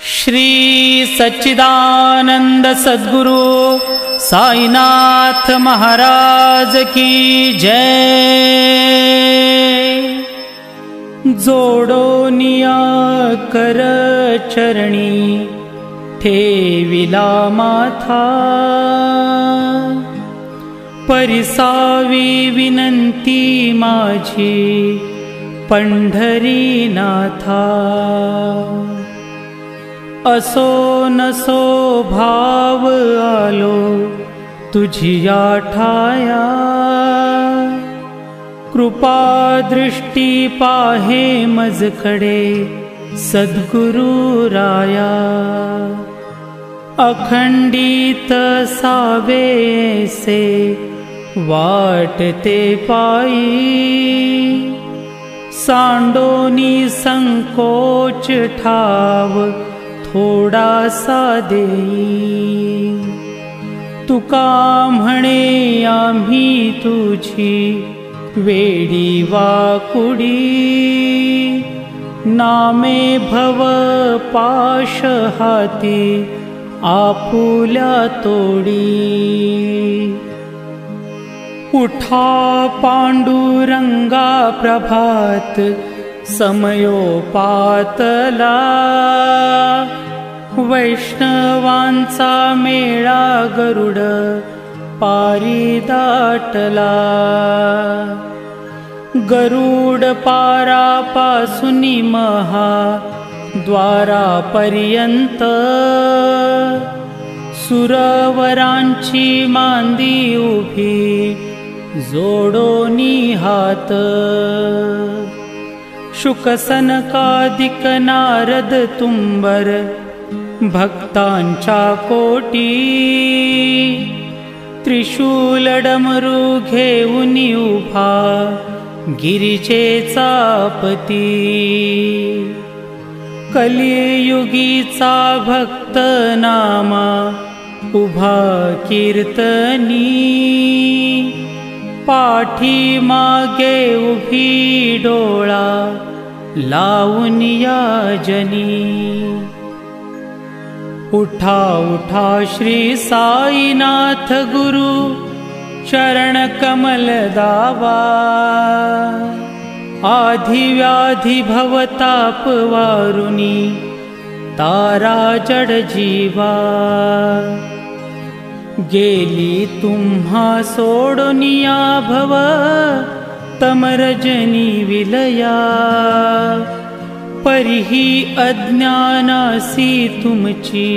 श्री सच्चिदानंद सद्गुरु साईनाथ महाराज की जय। जोडोनिया कर चरणी ठेविला माथा, परिसावी विनंती माझी पंढरीनाथा। असो नसो भाव आलो तुझिया ठाया, कृपा दृष्टी पाहे मजकडे सद्गुरु राया। अखंडित सावे से वाटते पायी, सांडोनी संकोच ठाव थोडासा देई। तुका म्हणे आम्ही तुझी वेडी वाकुडी, नामे भव पाश हाती आपुल्या तोडी। उठा पांडुरंगा प्रभात समयोपातला, वैष्णवांचा मेळा गरुड पारी दाटला। गरुड पारापासूनी महा द्वारापर्यंत, सुरवरांची मांदी उभी जोडोनी हात। शुकसनकादिक नारद तुंबर भक्तांच्या कोटी, त्रिशूल डमरू घेऊन उभा गिरिजेचा पती। कलियुगीचा भक्त नामा उभा कीर्तनी, पाठी मागे उभी डोळा लावून या जनी। उठा उठा श्री साईनाथ गुरु चरण कमल दावा, आधी व्याधी भवताप वारुनी तारा जड जीवा। गेली तुम्हा सोडोनिया भव तमरजनी विलया, परिही अज्ञानासी तुमची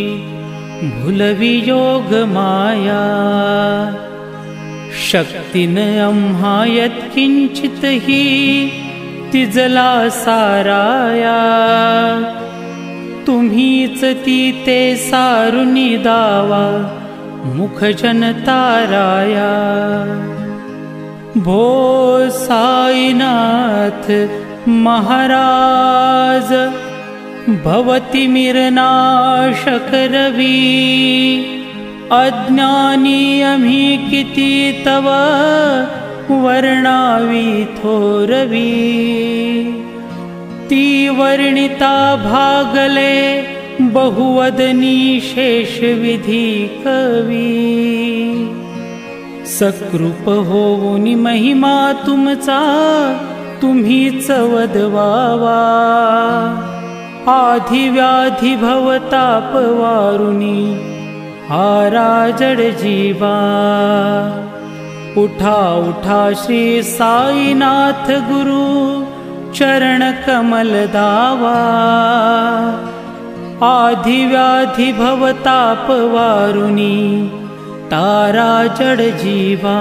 भुलवी योग माया। शक्तीन आम्हा यत्किंचितही तिजला साराया, तुम्हीच ती ते सारुनी दावा मुख जनताराया। भो साईनाथ महाराज भवती मिरनाशक रवी, अज्ञानी आम्ही किती तव वर्णावी थोरवी। ती वर्णिता भागले बहुवदनी शेष विधी कवी। सकृप होऊन महिमा तुमचा तुम्हीच वदवावा, आधी व्याधी भवताप वारुनी हारा जड जीवा। उठा उठा श्री साईनाथ गुरु चरण कमल दावा, आधी व्याधी भवताप वारुनी तारा जड जीवा।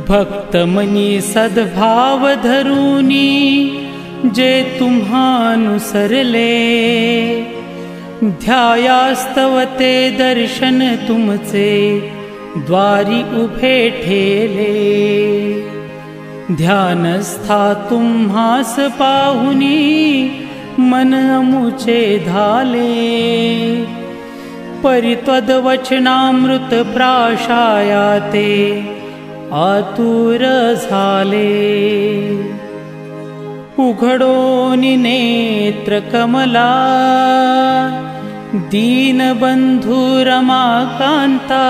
भक्त मनी सद्भाव धरुनी जे तुम्हानुसरले, ध्यायास्तवते दर्शन तुमचे द्वारी उभे ठेले। ध्यानस्था तुम्हास पाहुनी मन अमुचे धाले, परित्वदवचनामृत प्राशायाते आतुर झाले। उघडोनि नेत्र कमला दीनबंधू रमाकांता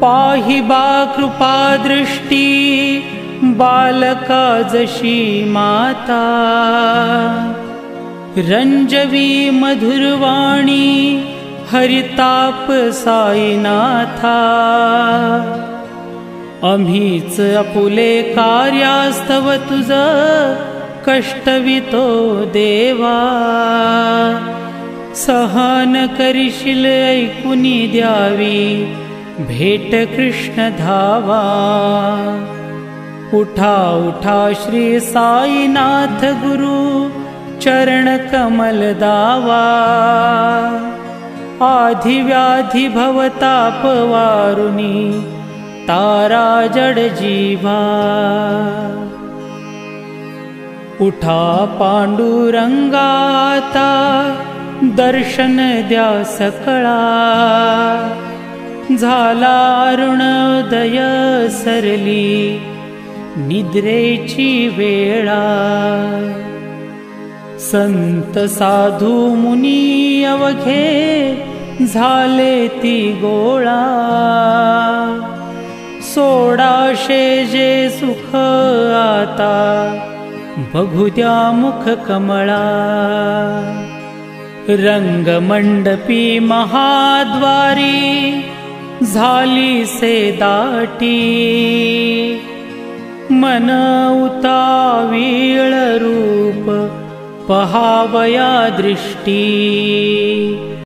पाहि बा कृपा दृष्टी बालका जशी माता रंजवी मधुरवाणी हरिताप साईनाथा आम्हीच आपुले कार्यास्तव तुझ कष्टवितो देवा सहन करिशील ऐकुनी द्यावी भेट कृष्ण धावा उठा उठा श्री साईनाथ गुरु चरण कमल दावा आधी व्याधी भवताप वारुनी तारा जड जीवा उठा पांडुरंगाता दर्शन द्या सकळा झाला अरुणोदय सरली निद्रेची वेळा संत साधू मुनी अवघे झाले ती गोळा सोडाशे जे सुख आता बघू द्या मुख कमळा रंगमंडपी महाद्वारी झाली से दाटी मन उतावीळ रूप पहावया दृष्टी